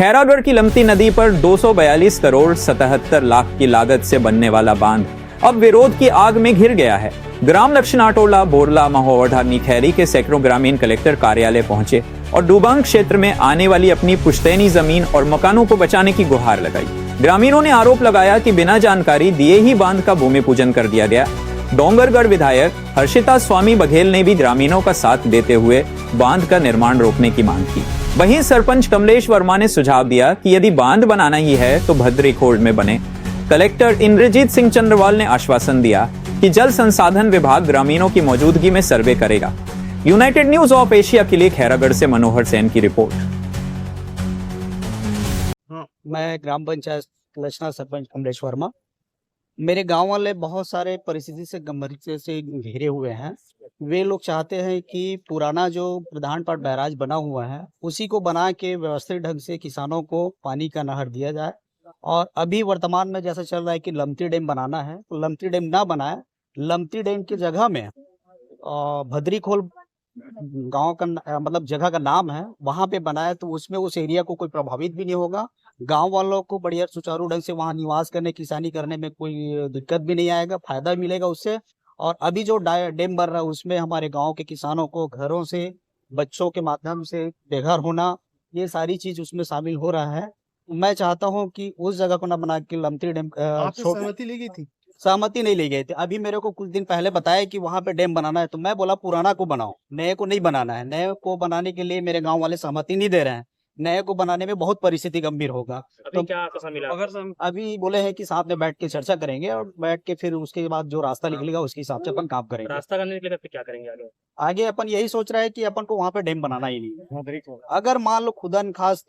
खैरागढ़ की लमती नदी पर 242 करोड़ 77 लाख की लागत से बनने वाला बांध अब विरोध की आग में घिर गया है। ग्राम लक्षणाटोला, बोरला, महोवढ़ा, निखैरी के सैकड़ों ग्रामीण कलेक्टर कार्यालय पहुंचे और डूबांग क्षेत्र में आने वाली अपनी पुश्तैनी जमीन और मकानों को बचाने की गुहार लगाई। ग्रामीणों ने आरोप लगाया कि बिना जानकारी दिए ही बांध का भूमि पूजन कर दिया गया। डोंगरगढ़ विधायक हर्षिता स्वामी बघेल ने भी ग्रामीणों का साथ देते हुए बांध का निर्माण रोकने की मांग की। वहीं सरपंच कमलेश वर्मा ने सुझाव दिया कि यदि बांध बनाना ही है तो भद्रीखोर्ड में बने। कलेक्टर इंद्रजीत सिंह चंद्रवाल ने आश्वासन दिया कि जल संसाधन विभाग ग्रामीणों की मौजूदगी में सर्वे करेगा। यूनाइटेड न्यूज ऑफ एशिया के लिए खैरागढ़ से मनोहर सेन की रिपोर्ट। मैं ग्राम पंचायत लक्षणा सरपंच कमलेश वर्मा। मेरे गांव वाले बहुत सारे परिस्थिति से गंभीरता से घिरे हुए हैं। वे लोग चाहते हैं कि पुराना जो प्रधान पाट बैराज बना हुआ है उसी को बना के व्यवस्थित ढंग से किसानों को पानी का नहर दिया जाए। और अभी वर्तमान में जैसा चल रहा है कि लमती डैम बनाना है, तो लमती डैम ना बनाए, लमती डैम की जगह में भद्रीखोल गांव का मतलब जगह का नाम है, वहां पे बनाए तो उसमें उस एरिया को कोई प्रभावित भी नहीं होगा। गांव वालों को बढ़िया सुचारू ढंग से वहां निवास करने, किसानी करने में कोई दिक्कत भी नहीं आएगा, फायदा मिलेगा उससे। और अभी जो डैम बन रहा है उसमें हमारे गांव के किसानों को घरों से, बच्चों के माध्यम से बेघर होना, ये सारी चीज उसमें शामिल हो रहा है। मैं चाहता हूँ कि उस जगह को न बना के लमती डैम सहमति ली गई थी। सहमति नहीं ली गई थी। अभी मेरे को कुछ दिन पहले बताया कि वहां पे डैम बनाना है, तो मैं बोला पुराना को बनाओ, नए को नहीं बनाना है। नए को बनाने के लिए मेरे गांव वाले सहमति नहीं दे रहे हैं। नए को बनाने में बहुत परिस्थिति गंभीर होगा। अभी क्या आश्वासन मिला? अभी बोले हैं कि साथ में बैठ के चर्चा करेंगे और बैठ के फिर उसके बाद जो रास्ता निकलेगा उसके हिसाब से अपन काम करेंगे। रास्ता करने निकलेगा फिर क्या करेंगे आगे? आगे अपन यही सोच रहे हैं कि अपन को वहां पे डैम बनाना ही नहीं। अगर मान लो खुदा न खास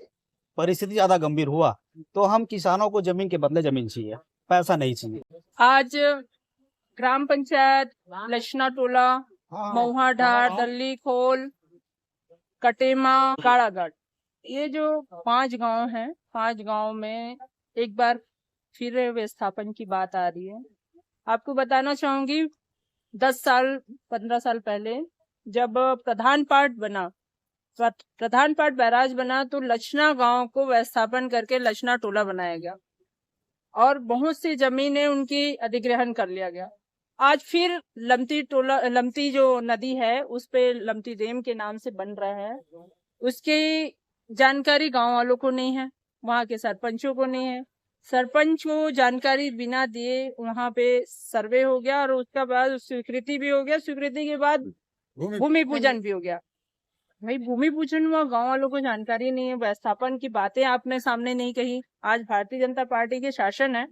परिस्थिति ज्यादा गंभीर हुआ तो हम किसानों को जमीन के बदले जमीन चाहिए, पैसा नहीं चाहिए। आज ग्राम पंचायत लक्षणाटोला, महुआढार, दल्लीखोल, कटेमा, काड़ागढ़, ये जो 5 गांव हैं, 5 गांव में एक बार फिर विस्थापन की बात आ रही है। आपको बताना चाहूंगी 10 साल 15 साल पहले जब प्रधान पाट बैराज बना तो लक्षणा गांव को विस्थापन करके लक्षणा टोला बनाया गया और बहुत सी जमीनें उनकी अधिग्रहण कर लिया गया। आज फिर लमती जो नदी है उस पे लमती डैम के नाम से बन रहा है, उसकी जानकारी गांव वालों को नहीं है, वहां के सरपंचों को नहीं है। सरपंच को जानकारी बिना दिए वहां पे सर्वे हो गया और उसके बाद स्वीकृति भी हो गया। स्वीकृति के बाद भूमि पूजन भी हो गया। भाई भूमि पूजन हुआ, गांव वालों को जानकारी नहीं है। व्यवस्थापन की बातें आपने सामने नहीं कही। आज भारतीय जनता पार्टी के शासन है,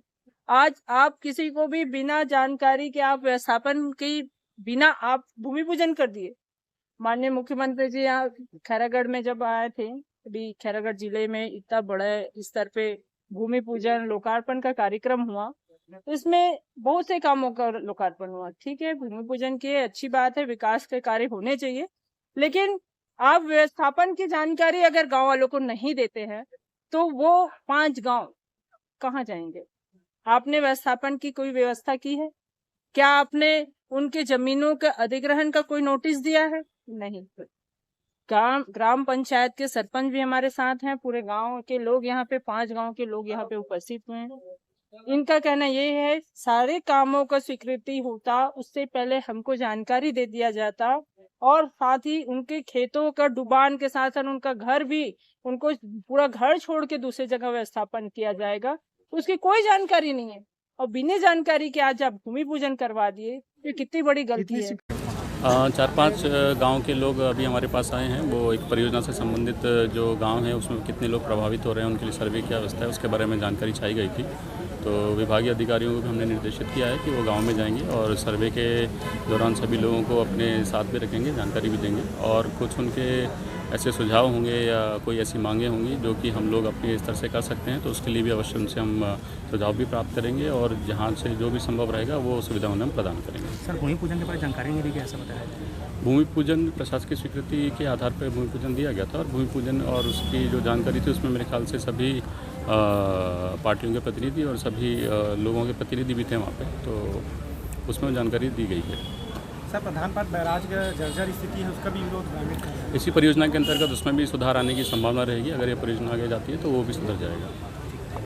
आज आप किसी को भी बिना जानकारी के आप व्यवस्थापन की बिना आप भूमि पूजन कर दिए। माननीय मुख्यमंत्री जी यहाँ खैरागढ़ में जब आए थे, अभी खैरागढ़ जिले में इतना बड़े स्तर पे भूमि पूजन लोकार्पण का कार्यक्रम हुआ, इसमें बहुत से कामों का लोकार्पण हुआ। ठीक है, भूमि पूजन की अच्छी बात है, विकास के कार्य होने चाहिए, लेकिन आप व्यवस्थापन की जानकारी अगर गांव वालों को नहीं देते हैं तो वो 5 गांव कहाँ जाएंगे? आपने व्यवस्थापन की कोई व्यवस्था की है? क्या आपने उनके जमीनों के अधिग्रहण का कोई नोटिस दिया है? नहीं। ग्राम पंचायत के सरपंच भी हमारे साथ हैं, पूरे गांव के लोग यहाँ पे 5 गांव के लोग यहाँ पे उपस्थित हुए हैं। इनका कहना ये है सारे कामों का स्वीकृति होता उससे पहले हमको जानकारी दे दिया जाता और साथ ही उनके खेतों का डुबान के साथ साथ उनका घर भी, उनको पूरा घर छोड़ के दूसरी जगह व्यवस्थापन किया जाएगा, उसकी कोई जानकारी नहीं है। और बिना जानकारी के आज आप भूमि पूजन करवा दिए, ये कितनी बड़ी गलती है। 4-5 गांव के लोग अभी हमारे पास आए हैं। वो एक परियोजना से संबंधित जो गांव है उसमें कितने लोग प्रभावित हो रहे हैं, उनके लिए सर्वे की व्यवस्था है, उसके बारे में जानकारी चाहिए गई थी। तो विभागीय अधिकारियों को भी हमने निर्देशित किया है कि वो गांव में जाएंगे और सर्वे के दौरान सभी लोगों को अपने साथ भी रखेंगे, जानकारी भी देंगे। और कुछ उनके ऐसे सुझाव होंगे या कोई ऐसी मांगे होंगी जो कि हम लोग अपने स्तर से कर सकते हैं, तो उसके लिए भी अवश्य उनसे हम सुझाव भी प्राप्त करेंगे और जहाँ से जो भी संभव रहेगा वो सुविधा उन्हें हम प्रदान करेंगे। सर, भूमि पूजन के बारे में जानकारी नहीं दी गई, ऐसा बताया? भूमि पूजन प्रशासकीय स्वीकृति के आधार पर भूमि पूजन दिया गया था और भूमि पूजन और उसकी जो जानकारी थी उसमें मेरे ख्याल से सभी पार्टियों के प्रतिनिधि और सभी लोगों के प्रतिनिधि भी थे वहाँ पे, तो उसमें जानकारी दी गई है। सर प्रधान पाट बैराज का जर्जर स्थिति है, उसका भी विरोध ग्रामीण कर रहे हैं। इसी परियोजना के अंतर्गत उसमें भी सुधार आने की संभावना रहेगी। अगर ये परियोजना आगे जाती है तो वो भी सुधर जाएगा।